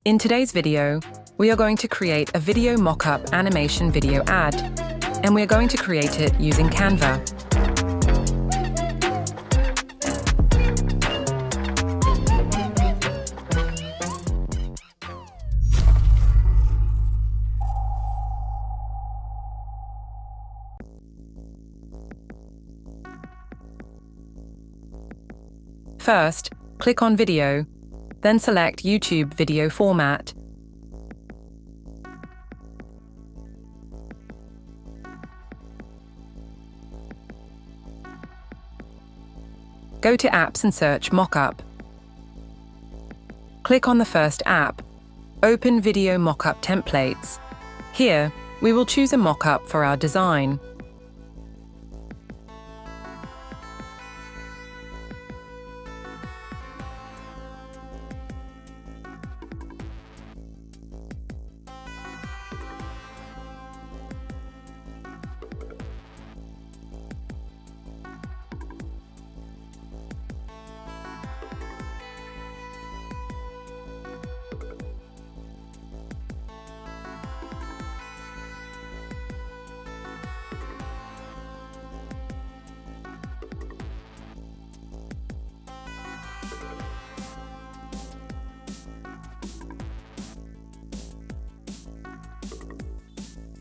In today's video, we are going to create a video mockup animation video ad, and we are going to create it using Canva. First, click on Video, then select YouTube video format. Go to Apps and search Mockup. Click on the first app, Open Video Mockup Templates. Here, we will choose a mockup for our design.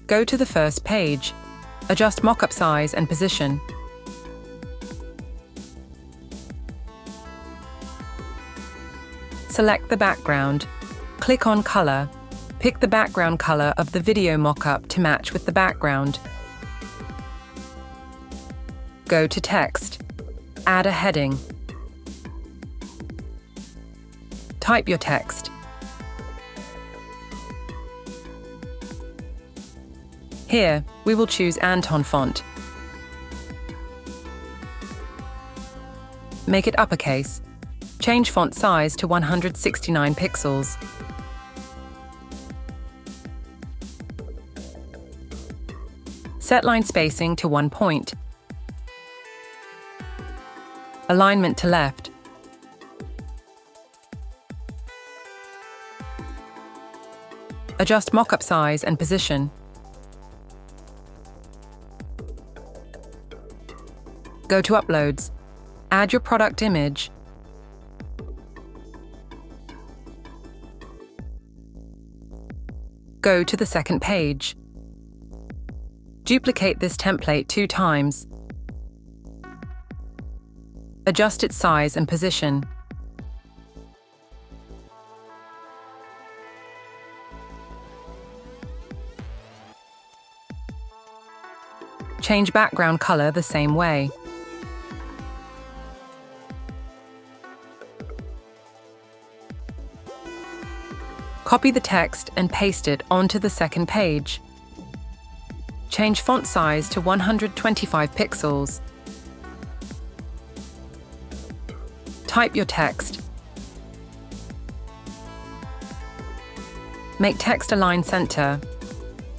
Go to the first page, adjust mockup size and position. Select the background, click on Color, pick the background color of the video mockup to match with the background. Go to Text, add a heading. Type your text. Here, we will choose Anton font. Make it uppercase. Change font size to 169 pixels. Set line spacing to 1 point. Alignment to left. Adjust mockup size and position. Go to Uploads, add your product image. Go to the second page. Duplicate this template 2 times. Adjust its size and position. Change background color the same way. Copy the text and paste it onto the second page. Change font size to 125 pixels. Type your text. Make text align center.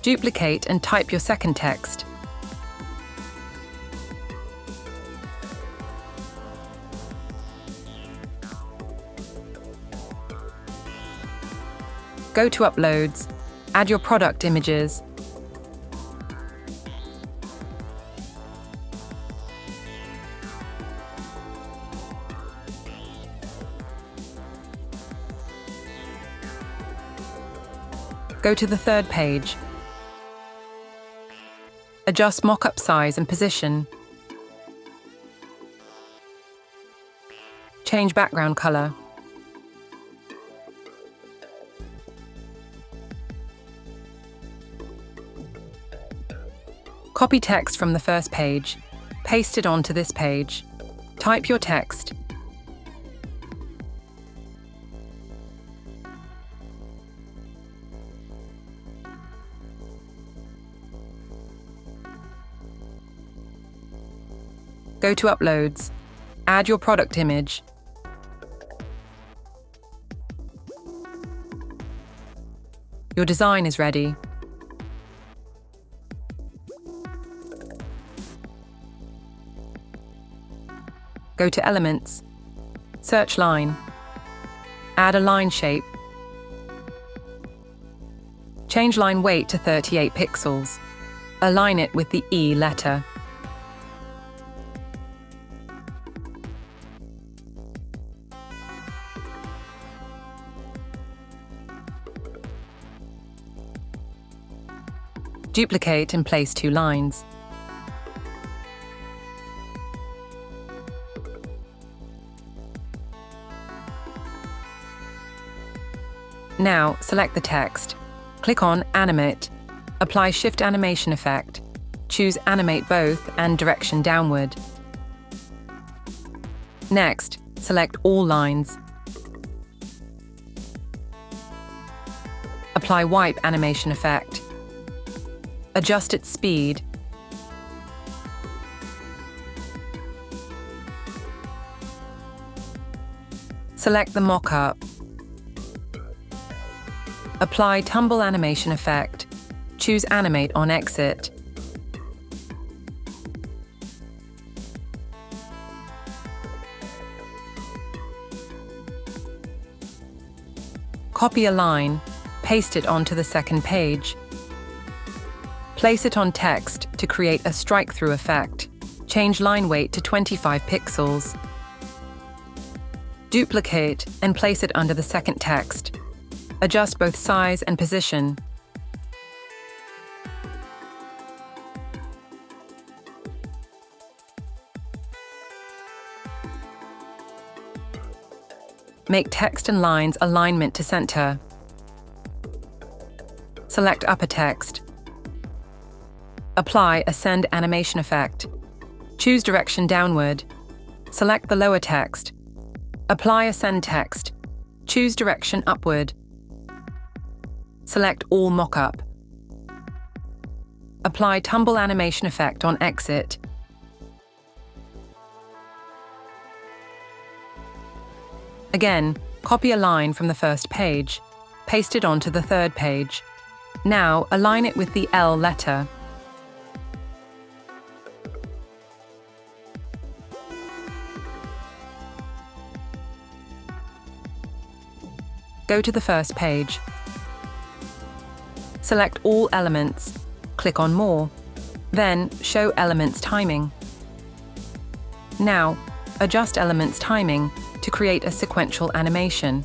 Duplicate and type your second text. Go to Uploads, add your product images. Go to the third page. Adjust mockup size and position. Change background color. Copy text from the first page, paste it onto this page. Type your text. Go to Uploads, add your product image. Your design is ready. Go to Elements, search Line, add a line shape. Change line weight to 38 pixels. Align it with the E letter. Duplicate and place 2 lines. Now, select the text. Click on Animate. Apply Shift Animation Effect. Choose Animate Both and Direction Downward. Next, select all lines. Apply Wipe Animation Effect. Adjust its speed. Select the mockup. Apply Tumble Animation Effect. Choose Animate on Exit. Copy a line, paste it onto the second page. Place it on text to create a strike-through effect. Change line weight to 25 pixels. Duplicate and place it under the second text. Adjust both size and position. Make text and lines alignment to center. Select upper text. Apply Ascend Animation Effect. Choose Direction Downward. Select the lower text. Apply Ascend Text. Choose Direction Upward. Select All Mockup. Apply Tumble Animation Effect on Exit. Again, copy a line from the first page. Paste it onto the third page. Now, align it with the L letter. Go to the first page. Select all elements, click on More, then Show Elements Timing. Now, adjust Elements Timing to create a sequential animation.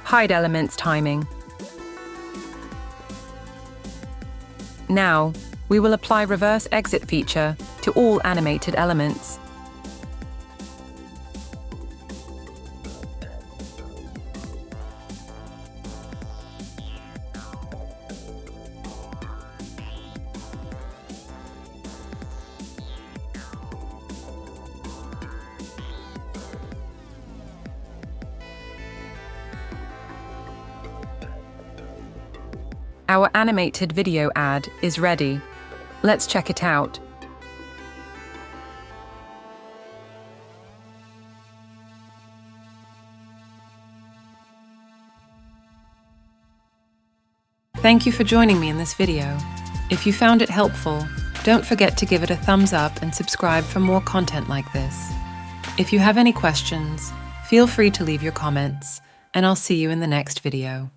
Hide Elements Timing. Now, we will apply Reverse Exit feature to all animated elements. Our animated video ad is ready. Let's check it out. Thank you for joining me in this video. If you found it helpful, Don't forget to give it a thumbs up and subscribe for more content like this. If you have any questions, feel free to leave your comments, and I'll see you in the next video.